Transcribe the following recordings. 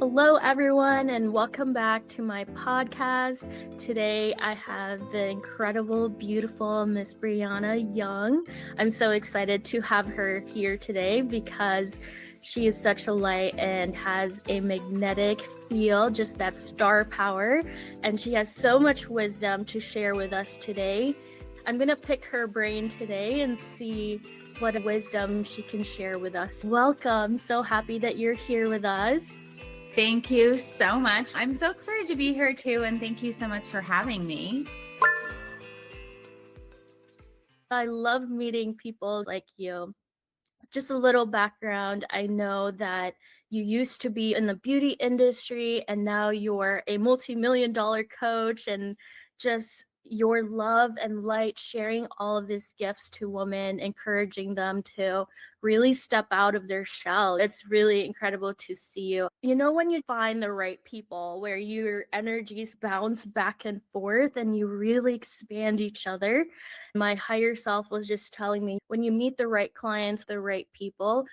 Hello, everyone, and welcome back to my podcast. Today, I have the incredible, beautiful Miss Brianna Young. I'm so excited to have her here today because she is such a light and has a magnetic field, just that star power, and she has so much wisdom to share with us today. I'm going to pick her brain today and see what wisdom she can share with us. Welcome. So happy that you're here with us. Thank you so much. I'm so excited to be here too, and thank you so much for having me. I love meeting people like you. Just a little background. I know that you used to be in the beauty industry and now you're a multi-million-dollar coach, and just your love and light, sharing all of these gifts to women, encouraging them to really step out of their shell. It's really incredible to see you. You know, when you find the right people where your energies bounce back and forth and you really expand each other. My higher self was just telling me, when you meet the right clients, the right people,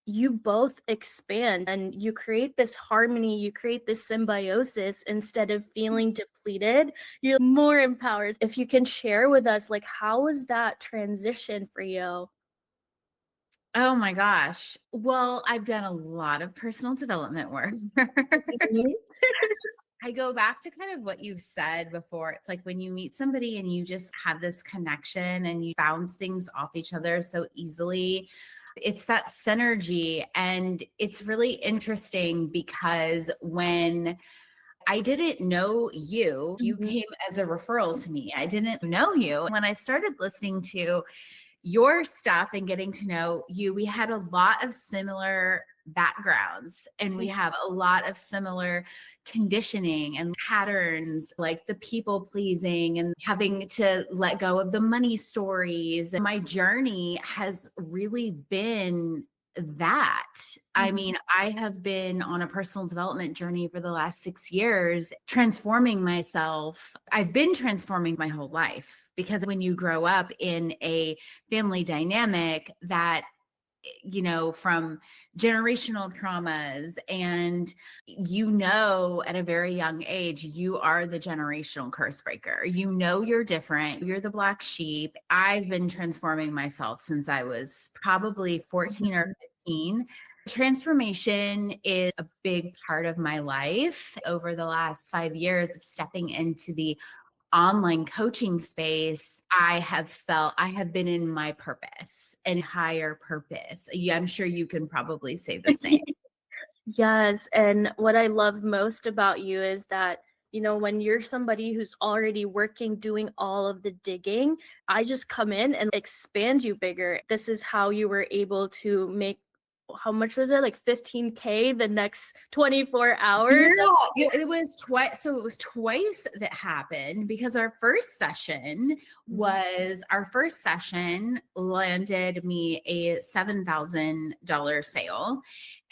you both expand and you create this harmony, you create this symbiosis. Instead of feeling depleted, you're more empowered. If you can share with us, like, how was that transition for you? Oh my gosh. Well, I've done a lot of personal development work. I go back to kind of what you've said before. It's like when you meet somebody and you just have this connection and you bounce things off each other so easily. It's that synergy. And it's really interesting because when I didn't know you, you came as a referral to me. I didn't know you. When I started listening to your stuff and getting to know you, we had a lot of similar backgrounds and we have a lot of similar conditioning and patterns, like the people pleasing and having to let go of the money stories. And my journey has really been that. I mean, I have been on a personal development journey for the last 6 years, transforming myself. I've been transforming my whole life, because when you grow up in a family dynamic that, you know, from generational traumas, and you know, at a very young age, you are the generational curse breaker. You know, you're different. You're the black sheep. I've been transforming myself since I was probably 14 or 15. Transformation is a big part of my life over the last 5 years of stepping into the online coaching space. I have been in my purpose and higher purpose. Yeah, I'm sure you can probably say the same. Yes. And what I love most about you is that, you know, when you're somebody who's already working, doing all of the digging, I just come in and expand you bigger. This is how you were able to make, how much was it? Like 15K the next 24 hours? Yeah, it was twice. So it was twice that happened, because our first session landed me a $7,000 sale.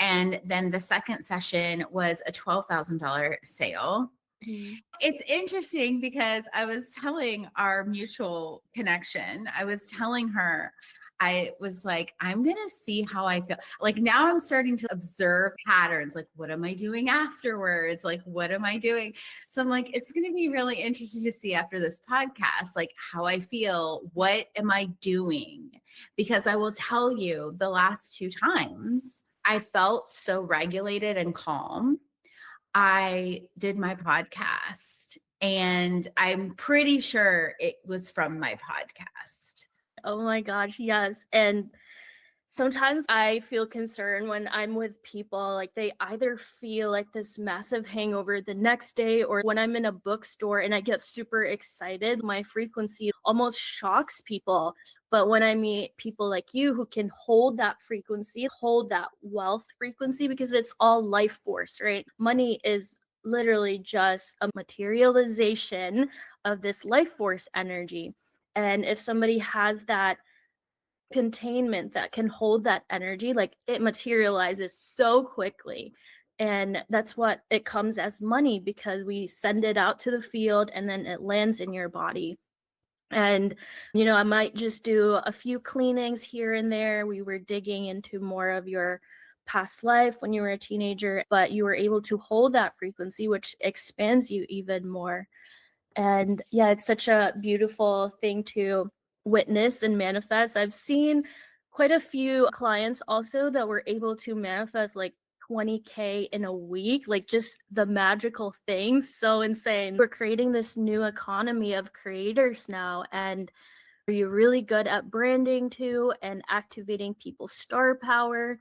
And then the second session was a $12,000 sale. It's interesting because I was telling our mutual connection, I was telling her, I was like, I'm going to see how I feel. Like, now I'm starting to observe patterns. Like, what am I doing afterwards? Like, what am I doing? So I'm like, it's going to be really interesting to see after this podcast, like, how I feel. What am I doing? Because I will tell you, the last 2 times I felt so regulated and calm. I did my podcast, and I'm pretty sure it was from my podcast. Oh my gosh, yes. And sometimes I feel concerned when I'm with people, like they either feel like this massive hangover the next day, or when I'm in a bookstore and I get super excited, my frequency almost shocks people. But when I meet people like you who can hold that frequency, hold that wealth frequency, because it's all life force, right? Money is literally just a materialization of this life force energy. And if somebody has that containment that can hold that energy, like, it materializes so quickly. And that's what it comes as money, because we send it out to the field and then it lands in your body. And, you know, I might just do a few cleanings here and there. We were digging into more of your past life when you were a teenager, but you were able to hold that frequency, which expands you even more. And yeah, it's such a beautiful thing to witness and manifest. I've seen quite a few clients also that were able to manifest like 20K in a week, like just the magical things. So insane. We're creating this new economy of creators now. And are you really good at branding too and activating people's star power?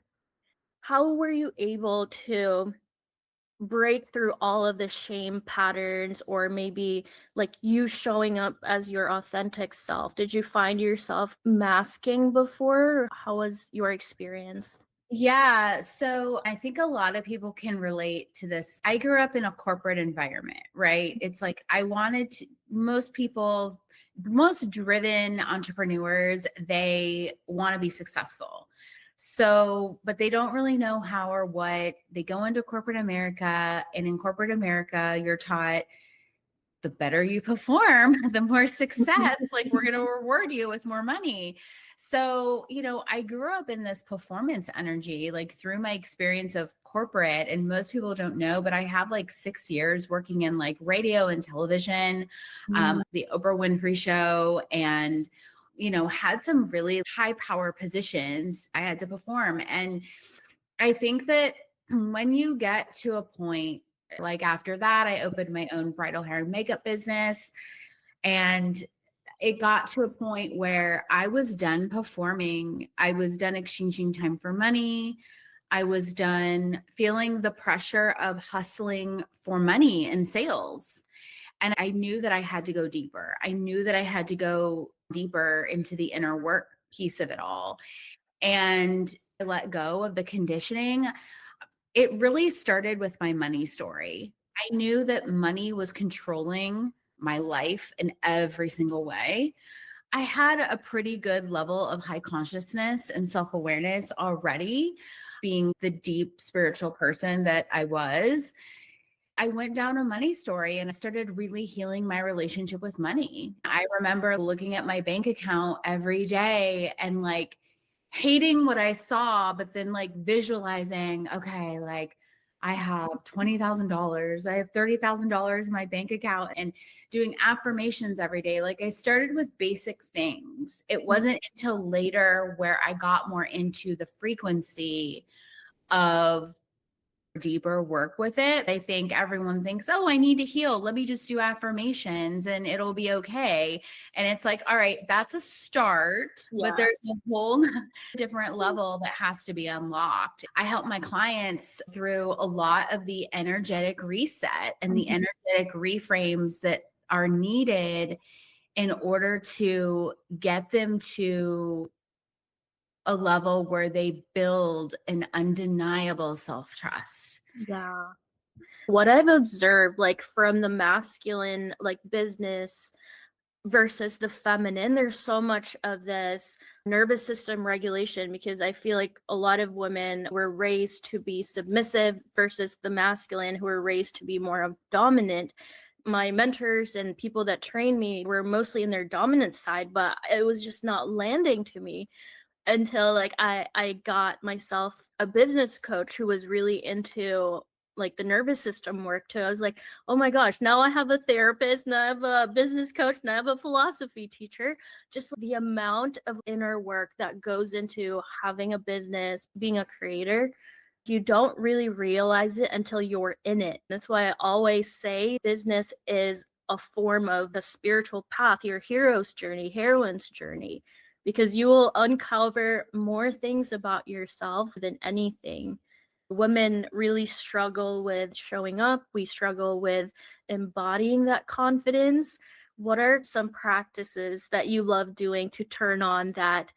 How were you able to break through all of the shame patterns, or maybe like you showing up as your authentic self? Did you find yourself masking before? How was your experience? Yeah. So I think a lot of people can relate to this. I grew up in a corporate environment, right? It's like most people, most driven entrepreneurs, they want to be successful. So, but they don't really know how or what. They go into corporate America, and in corporate America, you're taught the better you perform, the more success, like we're going to reward you with more money. So, I grew up in this performance energy, like through my experience of corporate. And most people don't know, but I have like 6 years working in like radio and television, the Oprah Winfrey Show, and, had some really high power positions I had to perform. And I think that when you get to a point, like after that, I opened my own bridal hair and makeup business. And it got to a point where I was done performing. I was done exchanging time for money. I was done feeling the pressure of hustling for money and sales. And I knew that I had to go deeper. I knew that I had to go deeper into the inner work piece of it all. And I let go of the conditioning. It really started with my money story. I knew that money was controlling my life in every single way. I had a pretty good level of high consciousness and self-awareness already, being the deep spiritual person that I was. I went down a money story and I started really healing my relationship with money. I remember looking at my bank account every day and like hating what I saw, but then like visualizing, okay, like I have $20,000, I have $30,000 in my bank account, and doing affirmations every day. Like I started with basic things. It wasn't until later where I got more into the frequency of deeper work with it. I think everyone thinks, oh, I need to heal. Let me just do affirmations and it'll be okay. And it's like, all right, that's a start, but there's a whole different level that has to be unlocked. I help my clients through a lot of the energetic reset and the energetic reframes that are needed in order to get them to a level where they build an undeniable self-trust. Yeah. What I've observed, like from the masculine, like business versus the feminine, there's so much of this nervous system regulation, because I feel like a lot of women were raised to be submissive versus the masculine who were raised to be more of dominant. My mentors and people that train me were mostly in their dominant side, but it was just not landing to me until like I got myself a business coach who was really into like the nervous system work too. I was like, oh my gosh, now I have a therapist, now I have a business coach, now I have a philosophy teacher. Just the amount of inner work that goes into having a business, being a creator, you don't really realize it until you're in it. That's why I always say business is a form of a spiritual path, your hero's journey, heroine's journey, because you will uncover more things about yourself than anything. Women really struggle with showing up. We struggle with embodying that confidence. What are some practices that you love doing to turn on that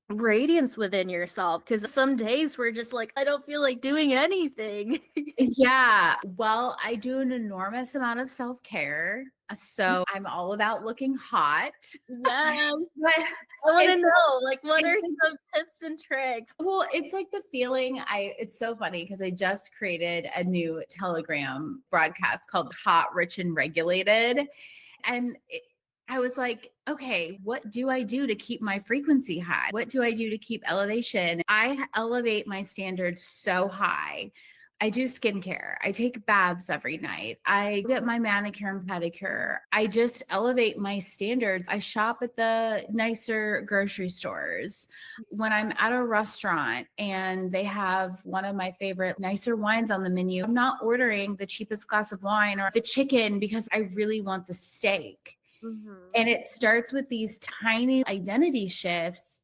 radiance within yourself? Because some days we're just like, I don't feel like doing anything. Yeah. Well, I do an enormous amount of self-care. So I'm all about looking hot. Yes. But I want to it's know, like, what are it's like, some tips and tricks? well, it's like the feeling it's so funny because I just created a new Telegram broadcast called Hot, Rich, and Regulated. And I was like, okay, what do I do to keep my frequency high? What do I do to keep elevation? I elevate my standards so high. I do skincare. I take baths every night. I get my manicure and pedicure. I just elevate my standards. I shop at the nicer grocery stores. When I'm at a restaurant and they have one of my favorite nicer wines on the menu, I'm not ordering the cheapest glass of wine or the chicken because I really want the steak. Mhm. And it starts with these tiny identity shifts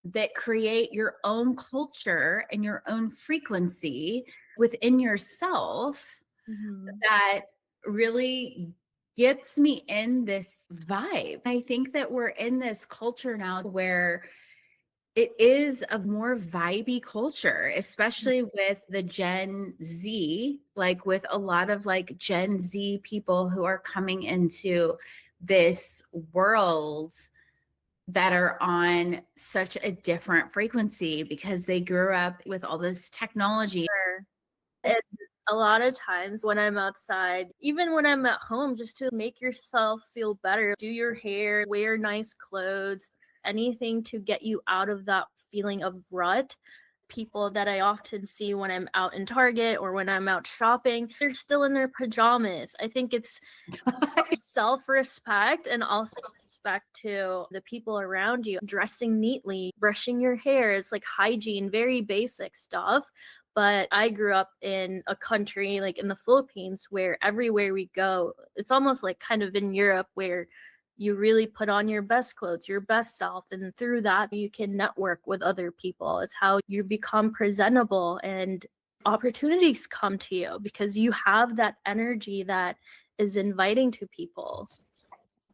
that create your own culture and your own frequency within yourself Mhm. that really gets me in this vibe. I think that we're in this culture now where it is a more vibey culture, especially with the Gen Z, like with a lot of like Gen Z people who are coming into this world that are on such a different frequency because they grew up with all this technology. Sure. And a lot of times when I'm outside, even when I'm at home, just to make yourself feel better, do your hair, wear nice clothes, anything to get you out of that feeling of rut. People that I often see when I'm out in Target or when I'm out shopping, they're still in their pajamas. I think it's self respect and also respect to the people around you. Dressing neatly, brushing your hair is like hygiene, very basic stuff. But I grew up in a country like in the Philippines where everywhere we go, it's almost like kind of in Europe where you really put on your best clothes, your best self, and through that you can network with other people. It's how you become presentable and opportunities come to you because you have that energy that is inviting to people.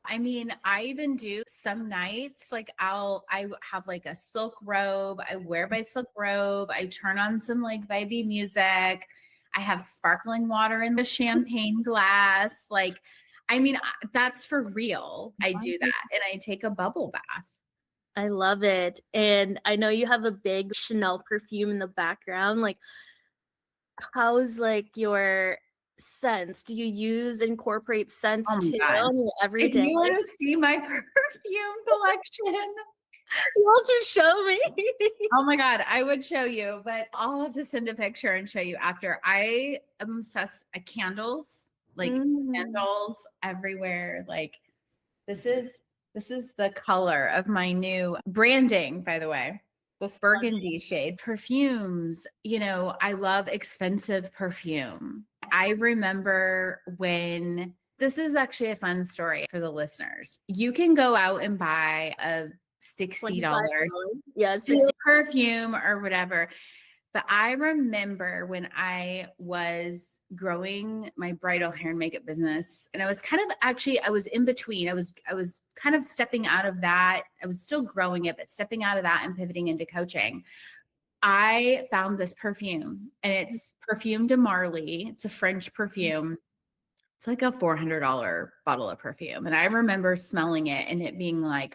I mean, I even do some nights, like I have like a silk robe. I wear my silk robe. I turn on some like vibey music. I have sparkling water in the champagne glass. Like, I mean, that's for real. I do that. And I take a bubble bath. I love it. And I know you have a big Chanel perfume in the background. Like, how's like your scents? Do you use incorporate scents Oh my too God. in your If everyday? you were to see my perfume collection, You'll just show me. oh my God, I would show you, but I'll have to send a picture and show you after. I am obsessed with candles, like Mm. candles everywhere. Like this is this is the color of my new branding, by the way. This burgundy shade. Perfumes, you know, I love expensive perfume. I remember when this is actually a fun story for the listeners. You can go out and buy a $60 $25. Yeah, silk perfume or whatever. But I remember when I was growing my bridal hair and makeup business, and I was kind of actually I was in between. I was kind of stepping out of that. I was still growing it, but stepping out of that and pivoting into coaching. I found this perfume, and it's Perfume de Marly. It's a French perfume. It's like a $400 bottle of perfume. And I remember smelling it and it being like,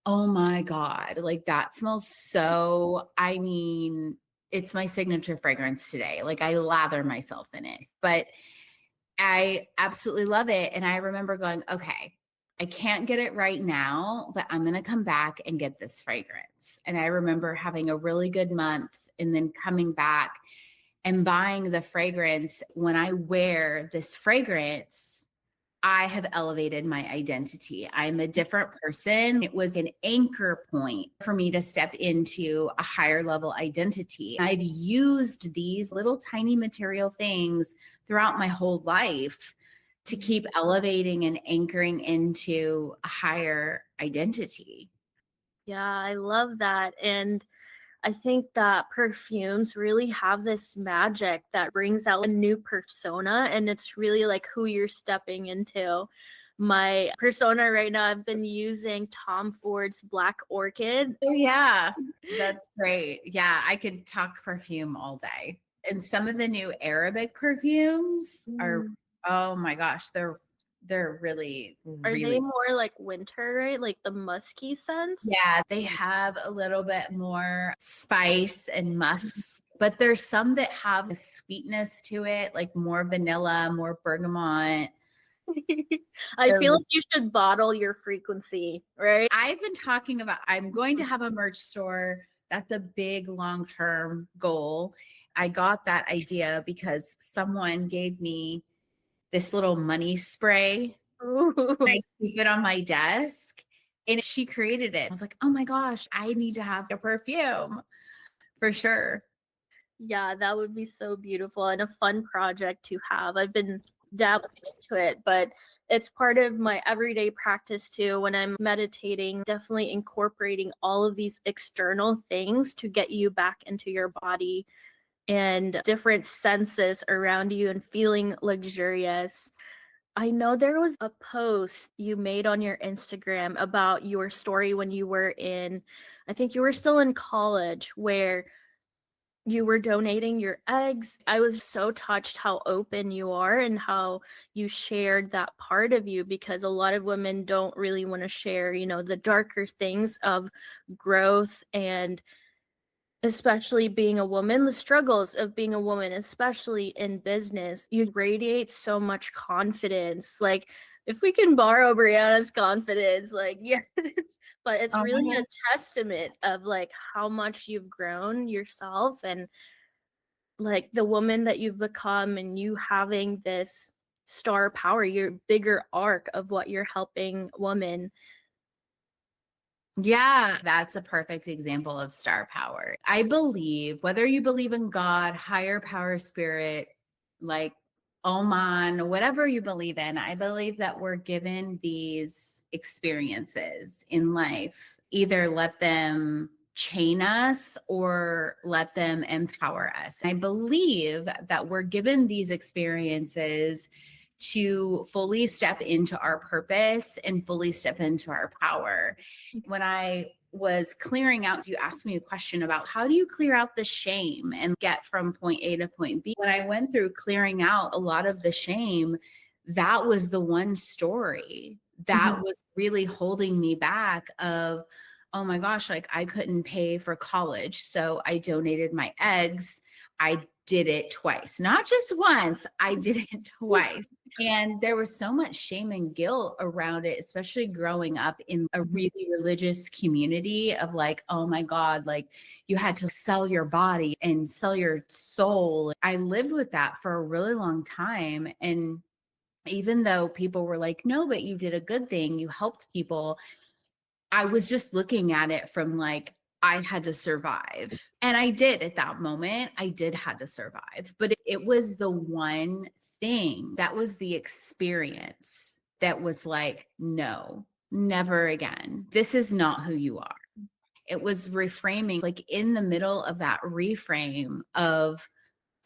oh my God, like that smells so, I mean, it's my signature fragrance today. Like I lather myself in it, but I absolutely love it. And I remember going, okay, I can't get it right now, but I'm going to come back and get this fragrance. And I remember having a really good month and then coming back and buying the fragrance. When I wear this fragrance, I have elevated my identity. I'm a different person. It was an anchor point for me to step into a higher level identity. I've used these little tiny material things throughout my whole life to keep elevating and anchoring into a higher identity. Yeah, I love that. And I think that perfumes really have this magic that brings out a new persona, and it's really like who you're stepping into. My persona right now, I've been using Tom Ford's Black Orchid. Oh, yeah, that's great. Yeah, I could talk perfume all day. And some of the new Arabic perfumes are, Mm. oh my gosh, they're really, Are they really, more like winter, right? Like the musky scents? yeah, they have a little bit more spice and musk, but there's some that have a sweetness to it, like more vanilla, more bergamot. I They're feel like you should bottle your frequency, right? I've been talking about, I'm going to have a merch store. That's a big long-term goal. I got that idea because someone gave me this little money spray. Ooh. I keep it on my desk and she created it. I was like, oh my gosh, I need to have a perfume for sure. Yeah, that would be so beautiful and a fun project to have. I've been dabbling into it, but it's part of my everyday practice too. When I'm meditating, definitely incorporating all of these external things to get you back into your body and different senses around you and feeling luxurious. I know there was a post you made on your Instagram about your story when you were in, I think you were still in college, where you were donating your eggs. I was so touched how open you are and how you shared that part of you, because a lot of women don't really want to share, the darker things of growth, and especially being a woman, the struggles of being a woman, especially in business. You radiate so much confidence. Like, if we can borrow Brianna's confidence, like, yes, but it's really a Oh, testament of like how much you've grown yourself, and like the woman that you've become, and you having this star power, your bigger arc of what you're helping women. yeah, that's a perfect example of star power. I believe, whether you believe in God, higher power, spirit, like Oman, whatever you believe in, I believe that we're given these experiences in life. Either let them chain us or let them empower us. I believe that we're given these experiences to fully step into our purpose and fully step into our power. When I was clearing out, you asked me a question about how do you clear out the shame and get from point A to point B. When I went through clearing out a lot of the shame, that was the one story that Mhm. was really holding me back of, oh my gosh, like I couldn't pay for college. So I donated my eggs. I did it twice, not just once, I did it twice. And there was so much shame and guilt around it, especially growing up in a really religious community of like, oh my God, like you had to sell your body and sell your soul. I lived with that for a really long time. And even though people were like, no, but you did a good thing, you helped people, I was just looking at it from like, I had to survive. And I did at that moment. I did had to survive. But it was the one thing that was the experience that was like, no, never again. This is not who you are. It was reframing, like in the middle of that reframe of,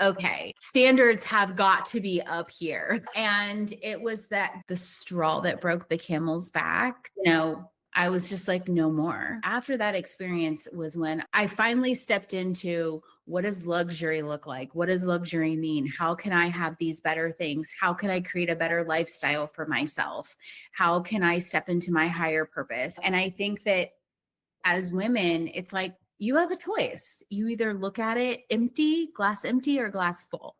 okay, standards have got to be up here. And it was that the straw that broke the camel's back. I was just like, no more. After that experience was when I finally stepped into, what does luxury look like? What does luxury mean? How can I have these better things? How can I create a better lifestyle for myself? How can I step into my higher purpose? And I think that as women, it's like you have a choice. You either look at it glass empty or glass full.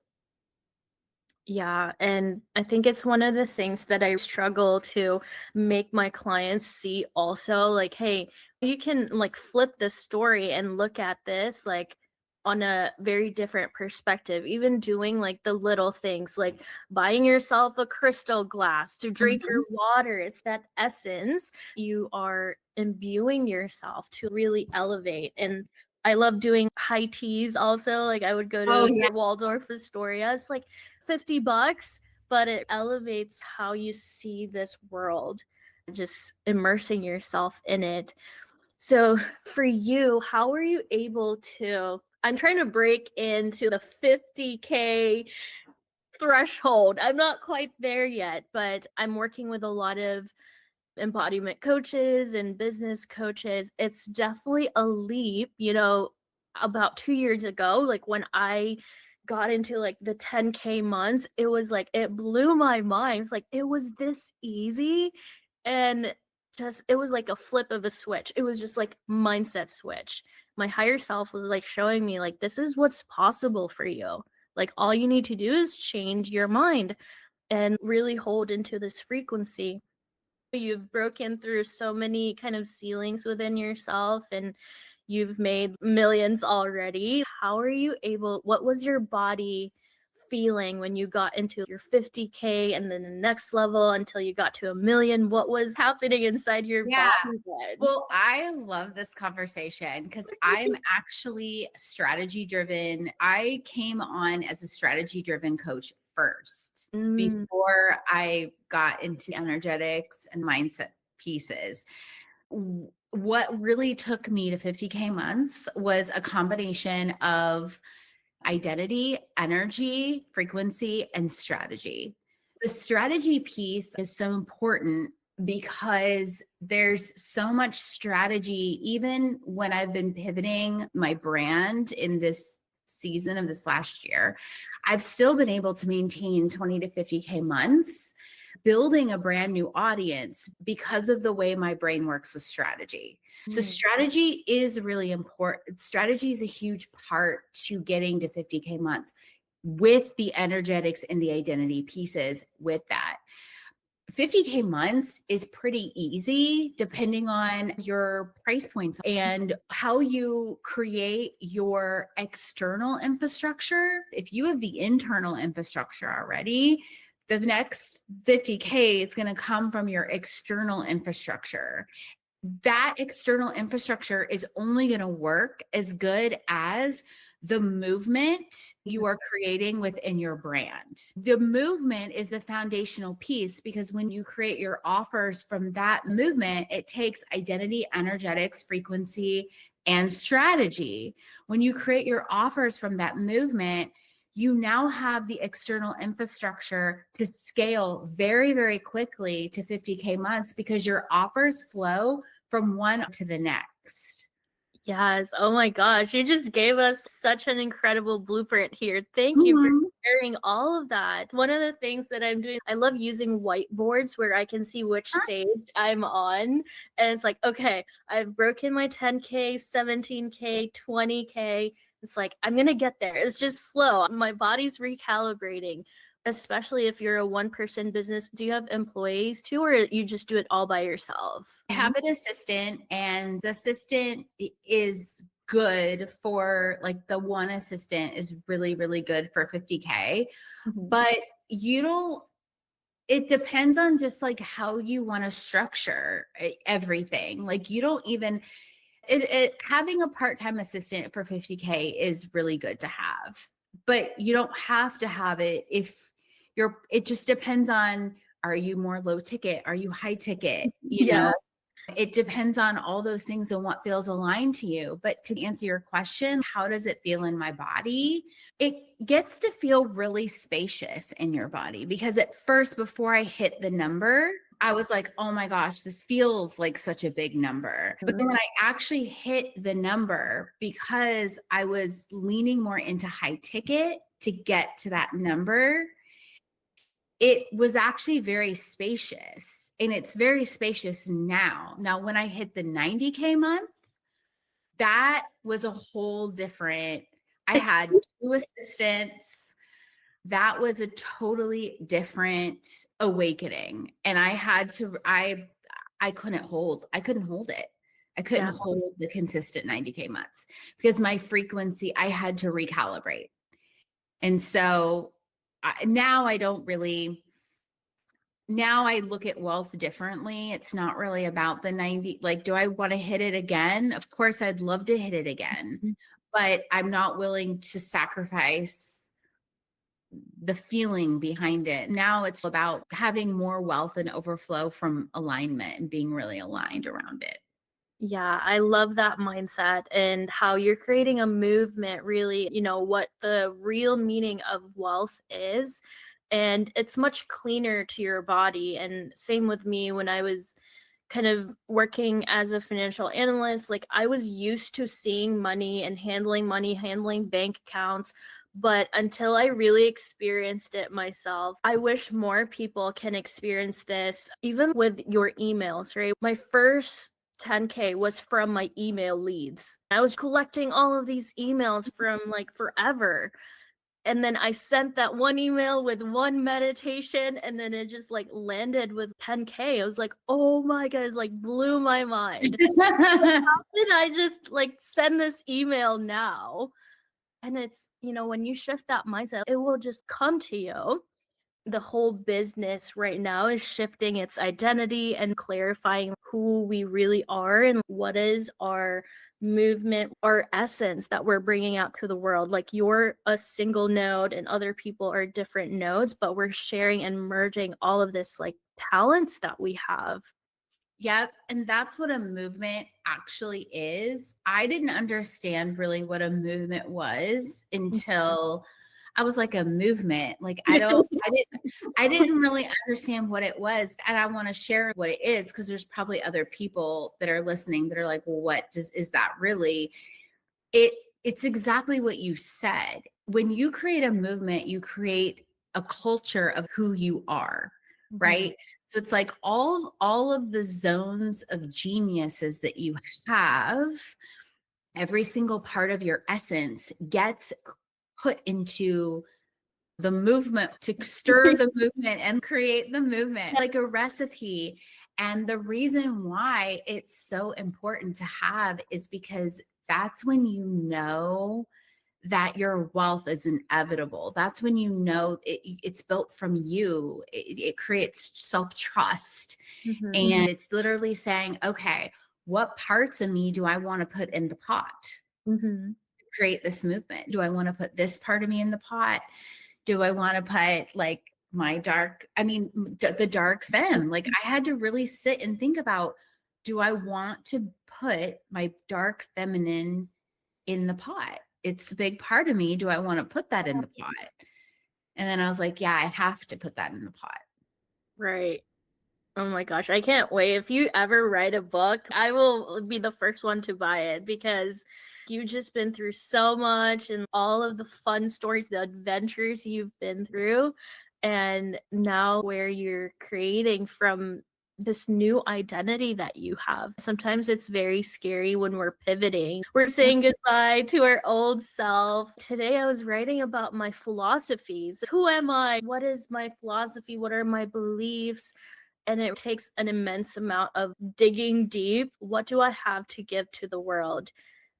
Yeah, and I think it's one of the things that I struggle to make my clients see also, like, hey, you can like flip the story and look at this like on a very different perspective. Even doing like the little things like buying yourself a crystal glass to drink your Mhm. water. It's that essence. You are imbuing yourself to really elevate. And I love doing high teas also. Like, I would go Oh, to yeah. the Waldorf Astoria. It's like $50, but it elevates how you see this world, just immersing yourself in it. So for you, how were you able to? I'm trying to break into the 50K threshold. I'm not quite there yet, but I'm working with a lot of embodiment coaches and business coaches. It's definitely a leap, about 2 years ago, like when I got into like the 10K months, it was like it blew my mind. It's like it was this easy, and just it was like a flip of a switch. It was just like mindset switch. My higher self was like showing me like this is what's possible for you. Like all you need to do is change your mind. and really hold into this frequency. You've broken through so many kind of ceilings within yourself, and you've made millions already. How are you able, what was your body feeling when you got into your 50K and then the next level until you got to a million? What was happening inside your Yeah. body then? Well, I love this conversation because I'm actually strategy driven. I came on as a strategy driven coach first Mm, before I got into energetics and mindset pieces. What really took me to 50K months was a combination of identity, energy, frequency, and strategy. The strategy piece is so important because there's so much strategy. Even when I've been pivoting my brand in this season of this last year, I've still been able to maintain 20 to 50K months, building a brand new audience because of the way my brain works with strategy. So mm. strategy is really important. Strategy is a huge part to getting to 50K months with the energetics and the identity pieces with that. 50K months is pretty easy depending on your price points and how you create your external infrastructure. If you have the internal infrastructure already, the next 50K is going to come from your external infrastructure. That external infrastructure is only going to work as good as the movement you are creating within your brand. The movement is the foundational piece because when you create your offers from that movement, it takes identity, energetics, frequency, and strategy. When you create your offers from that movement, you now have the external infrastructure to scale very, very quickly to 50K months because your offers flow from one to the next. Yes. Oh my gosh. You just gave us such an incredible blueprint here. Thank you for Mhm. sharing all of that. One of the things that I'm doing, I love using whiteboards where I can see which stage I'm on. And it's like, okay, I've broken my 10K, 17K, 20K. It's like, I'm going to get there. It's just slow. My body's recalibrating, especially if you're a one-person business. Do you have employees too, or you just do it all by yourself? I have an assistant, and the assistant is good for like the one assistant is really, really good for 50K. Mhm. But you don't, it depends on just like how you want to structure everything. Like you don't even, having a part-time assistant for 50K is really good to have, but you don't have to have it if you're, it just depends on, are you more low ticket? Are you high ticket? You Yeah. know, it depends on all those things and what feels aligned to you. But to answer your question, how does it feel in my body? It gets to feel really spacious in your body because at first, before I hit the number, I was like, oh my gosh, this feels like such a big number. But then when I actually hit the number, because I was leaning more into high ticket to get to that number, it was actually very spacious, and it's very spacious now. Now, when I hit the 90K month, that was a whole different, I had two assistants. That was a totally different awakening. And I had to, I couldn't hold it. I couldn't Yeah. hold the consistent 90K months because my frequency, I had to recalibrate. And so now I don't really, now I look at wealth differently. It's not really about the 90. Like, do I want to hit it again? Of course, I'd love to hit it again, but I'm not willing to sacrifice the feeling behind it. Now it's about having more wealth and overflow from alignment and being really aligned around it. Yeah, I love that mindset and how you're creating a movement, really, what the real meaning of wealth is. And it's much cleaner to your body. And same with me when I was kind of working as a financial analyst, like I was used to seeing money and handling bank accounts. But until I really experienced it myself, I wish more people can experience this, even with your emails, right? My first 10K was from my email leads. I was collecting all of these emails from like forever. And then I sent that one email with one meditation, and then it just like landed with 10K. I was like, oh my God, it's like blew my mind. How did I just like send this email now? And it's, when you shift that mindset, it will just come to you. The whole business right now is shifting its identity and clarifying who we really are and what is our movement, our essence that we're bringing out to the world. Like, you're a single node and other people are different nodes, but we're sharing and merging all of this like talents that we have. Yep. And that's what a movement actually is. I didn't understand really what a movement was until I was like, a movement. Like, I didn't really understand what it was. And I want to share what it is, because there's probably other people that are listening that are like, well, what is that really? It's exactly what you said. When you create a movement, you create a culture of who you are, right? So it's like all of the zones of geniuses that you have, every single part of your essence gets put into the movement to stir the movement and create the movement, like a recipe. And the reason why it's so important to have is because that's when you know that your wealth is inevitable. That's when you know it's built from you. It creates self-trust. And it's literally saying, okay, what parts of me do I want to put in the pot to create this movement? Do I want to put this part of me in the pot? Do I want to put like my the dark femme? Like, I had to really sit and think about, do I want to put my dark feminine in the pot? It's a big part of me. Do I want to put that in the pot? And then I was like, yeah, I have to put that in the pot. Right. Oh my gosh, I can't wait. If you ever write a book, I will be the first one to buy it, because you've just been through so much and all of the fun stories, the adventures you've been through, and now where you're creating from this new identity that you have. Sometimes it's very scary when we're pivoting. We're saying goodbye to our old self. Today I was writing about my philosophies. Who am I? What is my philosophy? What are my beliefs? And it takes an immense amount of digging deep. What do I have to give to the world?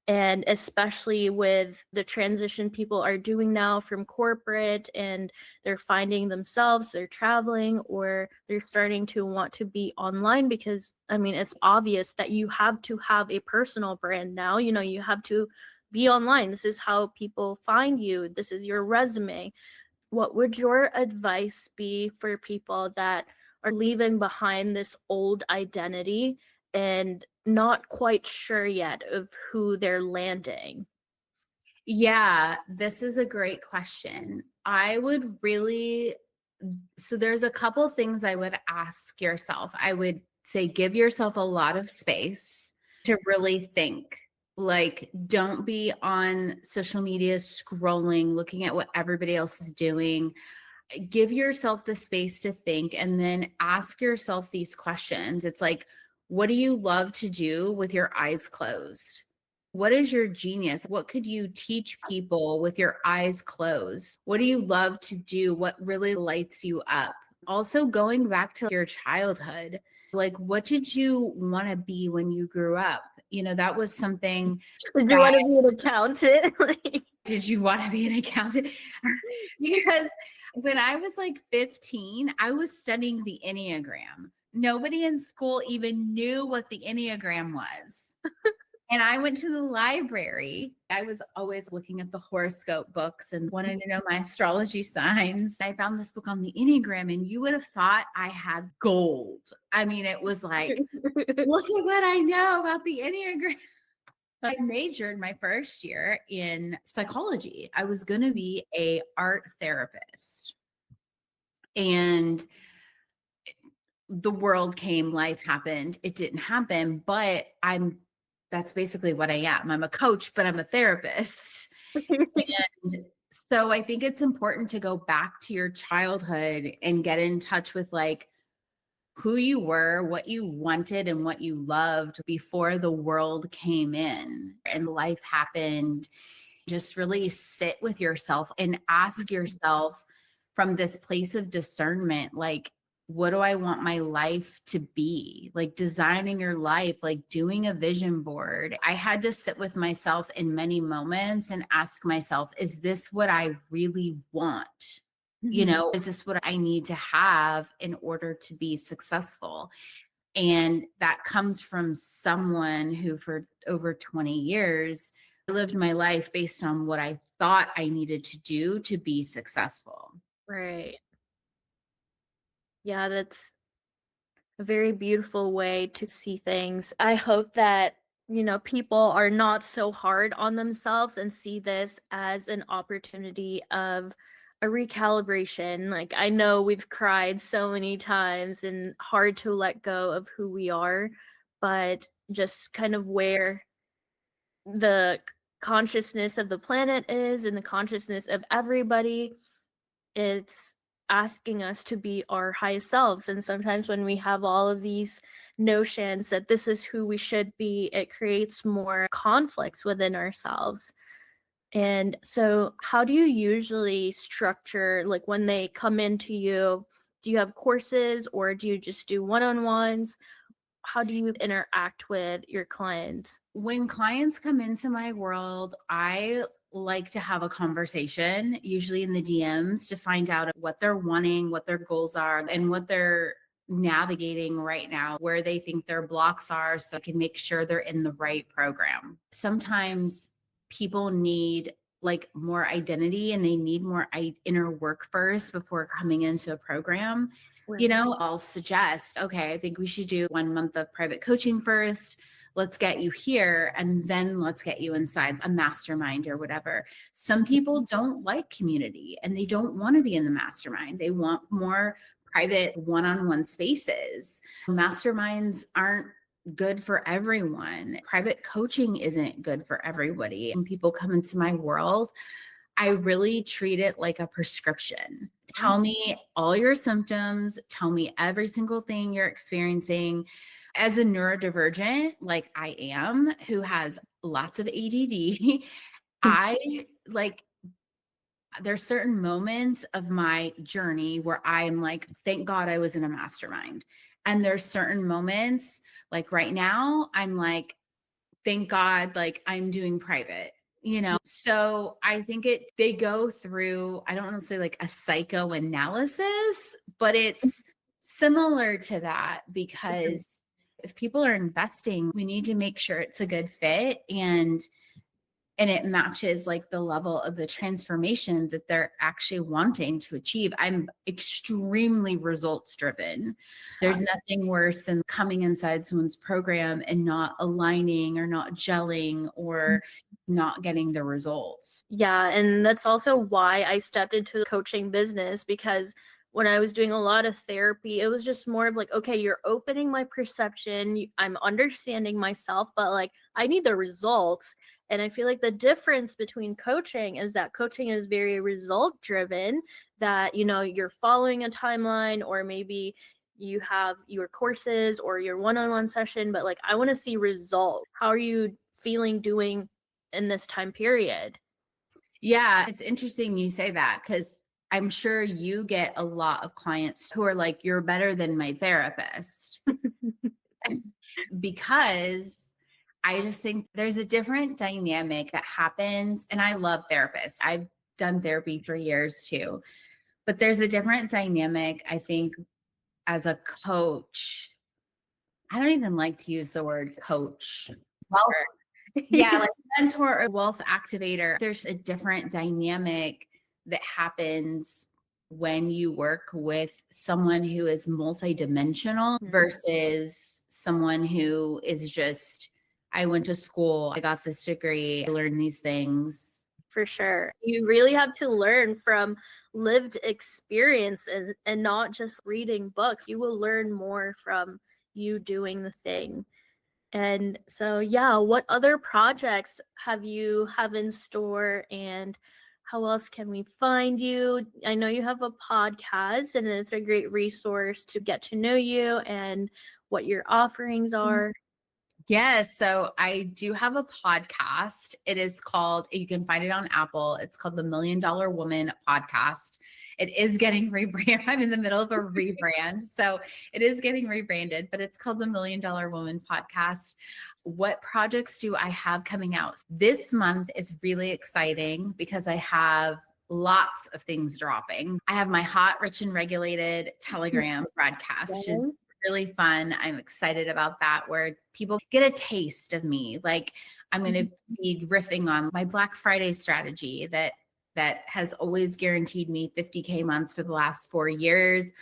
And especially with the transition people are doing now from corporate, and they're finding themselves, they're traveling, or they're starting to want to be online, because it's obvious that you have to have a personal brand now. You have to be online. This is how people find you. This is your resume. What would your advice be for people that are leaving behind this old identity and not quite sure yet of who they're landing? Yeah, this is a great question. I would really, so there's a couple things I would ask yourself. I would say, give yourself a lot of space to really think. Like, don't be on social media scrolling, looking at what everybody else is doing. Give yourself the space to think, and then ask yourself these questions. It's like, what do you love to do with your eyes closed? What is your genius? What could you teach people with your eyes closed? What do you love to do? What really lights you up? Also, going back to your childhood, like, what did you want to be when you grew up? That was something. Did you want to be an accountant? Did you want to be an accountant? Because when I was like 15, I was studying the Enneagram. Nobody in school even knew what the Enneagram was. And I went to the library. I was always looking at the horoscope books and wanted to know my astrology signs. I found this book on the Enneagram, and you would have thought I had gold. It was like, look at what I know about the Enneagram. I majored my first year in psychology. I was going to be an art therapist. And the world came, life happened. It didn't happen, but that's basically what I am. I'm a coach, but I'm a therapist. And so I think it's important to go back to your childhood and get in touch with like who you were, what you wanted, and what you loved before the world came in and life happened. Just really sit with yourself and ask yourself from this place of discernment, like, what do I want my life to be? Like designing your life, like doing a vision board. I had to sit with myself in many moments and ask myself, is this what I really want? Is this what I need to have in order to be successful? And that comes from someone who, for over 20 years, lived my life based on what I thought I needed to do to be successful. Right. Yeah, that's a very beautiful way to see things. I hope that, people are not so hard on themselves and see this as an opportunity of a recalibration. Like, I know we've cried so many times and hard to let go of who we are, but just kind of where the consciousness of the planet is and the consciousness of everybody, it's asking us to be our highest selves. And sometimes when we have all of these notions that this is who we should be, it creates more conflicts within ourselves. And so, how do you usually structure, like when they come into you? Do you have courses or do you just do one on ones? How do you interact with your clients? When clients come into my world, I like to have a conversation, usually in the DMs, to find out what they're wanting, what their goals are, and what they're navigating right now, where they think their blocks are, so I can make sure they're in the right program. Sometimes people need like more identity and they need more inner work first before coming into a program. Right. I'll suggest, okay, I think we should do 1 month of private coaching first. Let's get you here and then let's get you inside a mastermind or whatever. Some people don't like community and they don't want to be in the mastermind. They want more private one-on-one spaces. Masterminds aren't good for everyone. Private coaching isn't good for everybody. When people come into my world, I really treat it like a prescription. Tell me all your symptoms, tell me every single thing you're experiencing. As a neurodivergent, like I am, who has lots of ADD, I like, there's certain moments of my journey where I'm like, thank God I was in a mastermind. And there's certain moments, like right now, I'm like, thank God, like I'm doing private. So I think they go through, I don't want to say like a psychoanalysis, but it's similar to that, because if people are investing, we need to make sure it's a good fit and it matches like the level of the transformation that they're actually wanting to achieve. I'm extremely results driven. There's nothing worse than coming inside someone's program and not aligning or not gelling or not getting the results. Yeah, and that's also why I stepped into the coaching business, because when I was doing a lot of therapy, it was just more of like, okay, you're opening my perception, I'm understanding myself, but like I need the results. And I feel like the difference between coaching is that coaching is very result driven, that, you're following a timeline, or maybe you have your courses or your one-on-one session, but like I want to see results. How are you feeling doing in this time period? Yeah, it's interesting you say that, because I'm sure you get a lot of clients who are like, you're better than my therapist. Because I just think there's a different dynamic that happens. And I love therapists. I've done therapy for years too. But there's a different dynamic, I think, as a coach. I don't even like to use the word coach. Well, yeah, like mentor or wealth activator. There's a different dynamic that happens when you work with someone who is multidimensional versus someone who is just, I went to school, I got this degree, I learned these things. For sure. You really have to learn from lived experiences and not just reading books. You will learn more from you doing the thing. And so, yeah, what other projects have in store, and how else can we find you? I know you have a podcast, and it's a great resource to get to know you and what your offerings are. Yes. So I do have a podcast. It is called, you can find it on Apple. It's called the $1 Million Woman Podcast. It is getting rebranded. I'm in the middle of a rebrand. So it is getting rebranded, but it's called the $1 Million Woman Podcast. What projects do I have coming out? This month is really exciting because I have lots of things dropping. I have my Hot, Rich, and Regulated Telegram broadcast, which is really fun. I'm excited about that, where people get a taste of me. Like, I'm going to be riffing on my Black Friday strategy that has always guaranteed me 50K months for the last 4 years.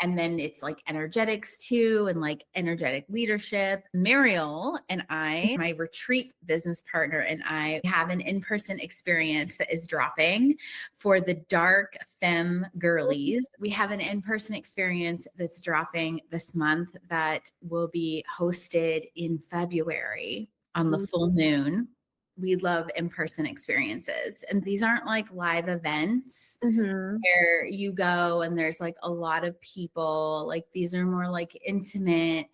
And then it's like energetics too, and like energetic leadership. Mariel and I, my retreat business partner, and I have an in-person experience that is dropping for the dark femme girlies. We have an in-person experience that's dropping this month that will be hosted in February on the full moon. We love in-person experiences. And these aren't like live events where you go and there's like a lot of people. Like, these are more like intimate,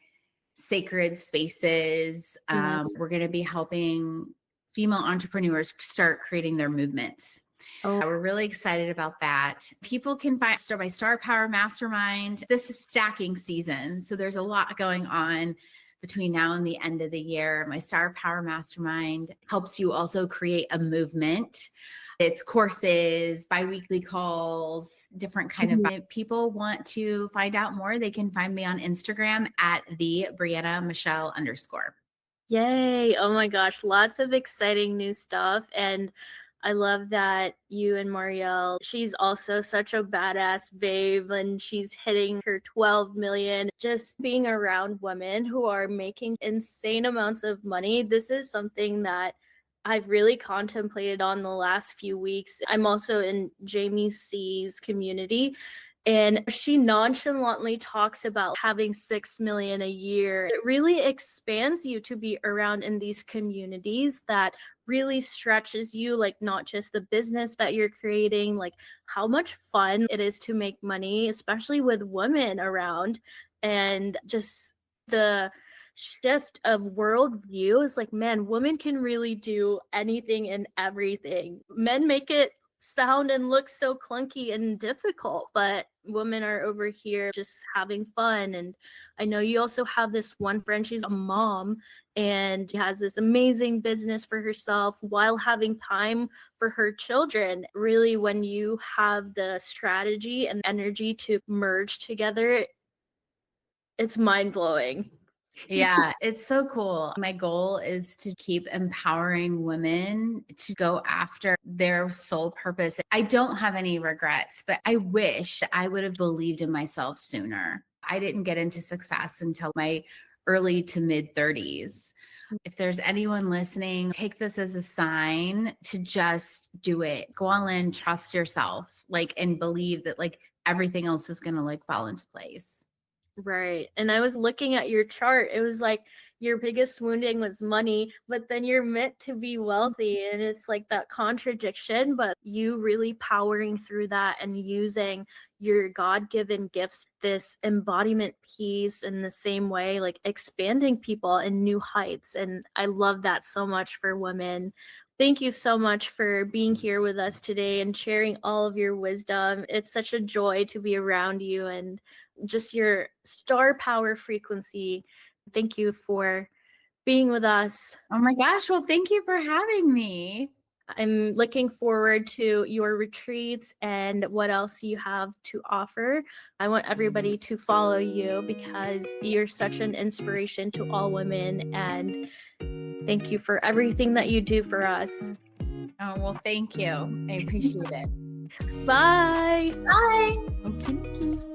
sacred spaces. We're going to be helping female entrepreneurs start creating their movements. We're really excited about that. People can find my Star Power Mastermind. This is stacking season. So there's a lot going on between now and the end of the year. My Star Power Mastermind helps you also create a movement. It's courses, biweekly calls, different kind of. If people want to find out more, they can find me on Instagram at the Brianna Michelle _ Yay. Oh my gosh. Lots of exciting new stuff. And I love that you and Marielle, she's also such a badass babe, and she's hitting her 12 million. Just being around women who are making insane amounts of money. This is something that I've really contemplated on the last few weeks. I'm also in Jamie C's community, and she nonchalantly talks about having 6 million a year. It really expands you to be around in these communities that really stretches you, like not just the business that you're creating, like how much fun it is to make money, especially with women around, and just the shift of worldview is like, man, women can really do anything and everything. Men make it sound and look so clunky and difficult, but women are over here just having fun. And I know you also have this one friend, she's a mom, and she has this amazing business for herself while having time for her children. Really, when you have the strategy and energy to merge together, it's mind-blowing. Yeah, it's so cool. My goal is to keep empowering women to go after their soul purpose. I don't have any regrets, but I wish I would have believed in myself sooner. I didn't get into success until my early to mid 30s. If there's anyone listening, take this as a sign to just do it. Go all in, trust yourself, like, and believe that like everything else is going to like fall into place. Right. And I was looking at your chart. It was like your biggest wounding was money, but then you're meant to be wealthy. And it's like that contradiction, but you really powering through that and using your God-given gifts, this embodiment piece in the same way, like expanding people in new heights. And I love that so much for women. Thank you so much for being here with us today and sharing all of your wisdom. It's such a joy to be around you and just your star power frequency. Thank you for being with us. Oh my gosh. Well, thank you for having me. I'm looking forward to your retreats and what else you have to offer. I want everybody to follow you because you're such an inspiration to all women. And thank you for everything that you do for us. Oh, well, thank you. I appreciate it. Bye. Bye. Okay.